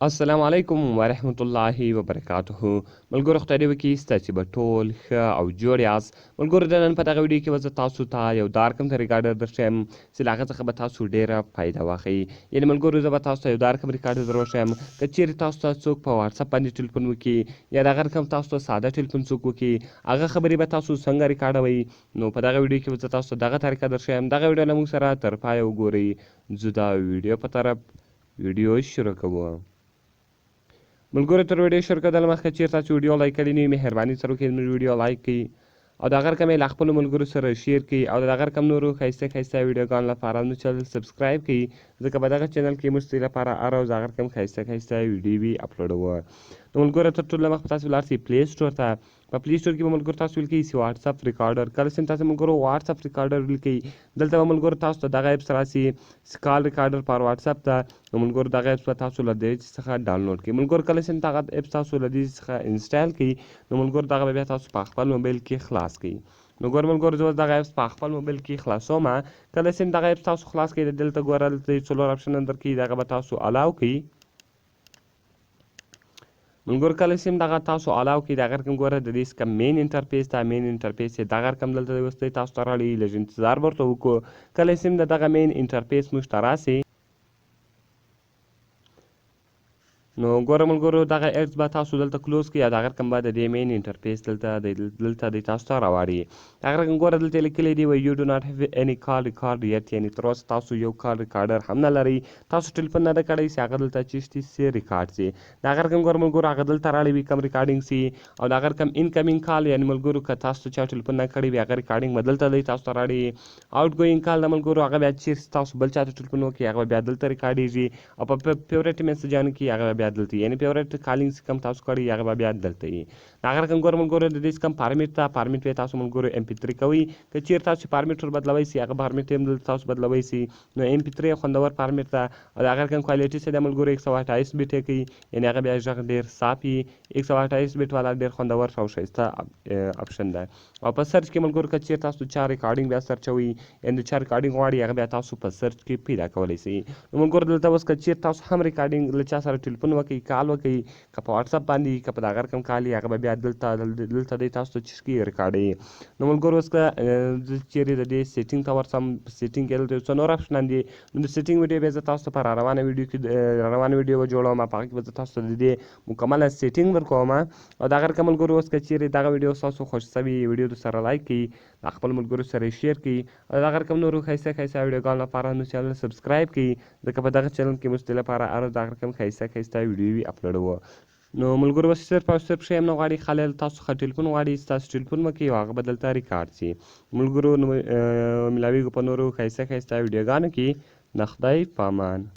السلام علیکم ورحمت الله وبرکاته. ملګرو خدای دې وکړي ستاسې به ټول ښه او جوړ یاست. ملګرو د نن په دغه ویډیو کې به زه تاسو ته یو دارکم ته ریکارډر درښیم چې له هغه څخه به تاسو ډېره فایده واخلئ. یعنې ملګرو زه به تاسو ته یو دارکم ریکارډر دروښیم که چیرې تاسو ته څوک په واتساپ باندې ټلیفون وکړي یا دغه رقم تاسو ته ساده ټلیفون څوک وکړي هغه خبرې به تاسو څنګه ریکارډوئ. نو په دغه ویډیو کې به زه تاسو ته دغه طریقه درښیم. دغه ویډیو له موږ سره تر پایه وګورئ. ځو د ویډیو په طرف ویډیو شروع کوو. ملګرو تر ویډیو شروع کېدل مخکې چیرې تاسو ویډیو لایک کړی نه وي مهرباني سره وکړئ زموږ ویډیو لایک کړئ او د هغه رقم یې له خپلو ملګرو سره شیر کړئ او د هغه رقم نورو ښایسته ښایسته ویډیوګانو لپاره زموږ چینل سبسکرایب کړئ ځکه په دغه چینل کې موږ ستاسو لپاره هر ورځ د هغه رقم ښایسته ښایسته ویډیوې اپلوډوو. نو ملګرو تر ټولو مخکې تاسو ولاړ شئ پلی سټور ته. په پلی سټور کې به ملګرو تاسو ولیکئ چې واتساپ ریکارډر. کله چې تاسو ملګرو واتساپ ریکارډر ولیکئ دلته به ملګرو تاسو ته دغه ایپس راسي کال ریکارډر پر واتساپ ته. نو ملګرو دغه ایپس به تاسو له دې څخه ډاونلوډ کړئ. ملګرو کله چې دغه ایپس تاسو له دې څخه انسټال کړئ نو ملګرو دغه بیا تاسو په خپل موبایل کې خلاص کړئ. نو ګور ملګرو زه دغه ایپس په خپل موبایل کې خلاصوم. کله چې دغه ایپس تاسو خلاص کړئ دلته ګوره دلته څلور اپشن درکړي دغه به تاسو الاو کړئ. ملګرو کله چې دغه تاسو الاو کړئ دغه رقم ګوره د دې څخه مین انټرفیس ته مین انټرفیس یې دغه رقم دلته وروستی تاسو ته راړي لږ انتظار به ورته وکړو. کله چې د دغه مین انټرفیس موږ ته راسي نو ګوره ملګرو دغه ایپس به تاسو دلته کلوز کړئ او دغه رقم به د دې مین انټرفیس دلته دی تاسو ته راوړي. دغه رقم ګوره دلته لیکلی دی یو ډو ناټ هیو اني کال ریکارډ یټ یعنې تر اوسه تاسو یو کال ریکارډر هم نه لرئ. تاسو ټلیفون نه ده کړی چې هغه دلته چیشتي سي ریکارډ سي. دغه رقم ګوره ملګرو هغه دلته راړی وي کم ریکارډینګ سي او دغه رقم انکمینګ کال یعنې ملګرو که تاسو چا ټلیفون نه کړی وي هغه ریکارډینګ به دلته دی تاسو ته راړي. آوټ ګوینګ کال د ملګرو هغه بیا چیرې تاسو بل چا ته ټلیفون وکړئ هغه بیا دلته ریکارډیږي او په فیورټ میسجانو کې هغه بیا دلته یعنې فیورټ کالینګ چې کوم تاسو کړی هغه به بیا دلته وي. دغه رقم ګوره ملګرو د دې څخه کوم فارمیټ ته فارمیټ به تاسو ملګرو ایم پي 3 کوئ. که چیرې تاسو فارمیټ ور بدلوئ سي هغه فارمیټ هم دلته تاسو بدلوئ سي. نو ایم پي 3 خوندور فارمیټ ده او د هغه رقم کوالټي چې د ملګرو 128 بیټ یې کوي یعنې هغه بیا غږ ډېر صاف وي. 128 بیټ والا ډېر خوندور او ښایسته اپشن ده. او په سرچ کې ملګرو که چیرې تاسو چا ریکارډینګ بیا سرچوئ یعنې د چا ریکارډینګ غواړئ هغه بیا تاسو په سرچ کې پیدا کولی سئ. نو ملګرو دلته اوس که چیرې تاسو هم ریکارډینګ له چا سره ټلیفون وکړئ کال وکړئ که په واتساپ باندې که په دغه رقم کال یې هغه به بیا دلته دی تاسو ته چشکي ریکارډوي. نو ملګرو اوس که زه چیرې د دې سیټینګ ته ورسم په سیټینګ کې دلته یو څه نور اپشنان دي. نو د سیټینګ ویډیو بیا زه تاسو ته په راروانه ویډیو کې راروانه ویډیو به جوړوم په هغه کې به زه تاسو ته د دې مکمله سیټینګ درکوم. او دغه رقم ملګرو اوس که چیرې دغه ویډیو ستاسو خوښ سوي ویډیو درسره لایک کړئ د خپل ملګرو سره یې شیر کړئ او دغه رقم نورو ښایسته ښایسته ویډیوګانو لپاره زموږ چینل سبسکرایب کړئ ځکه په دغه چینل کې موږ ستاسو لپاره هر ورځ دغه رقم ښایسته ښایسته ویډیوې اپلوډوو. نو ملګرو بس صرف او صرف ښه هم نه غواړي خالی تاسو څخه ټلیفون غواړي ستاسو ټلیفون وکړي او هغه به دلته ریکارډ سي. ملګرو ملاویږو په نورو ښایسته ښایسته ویډیوګانو کې د خدای په امان.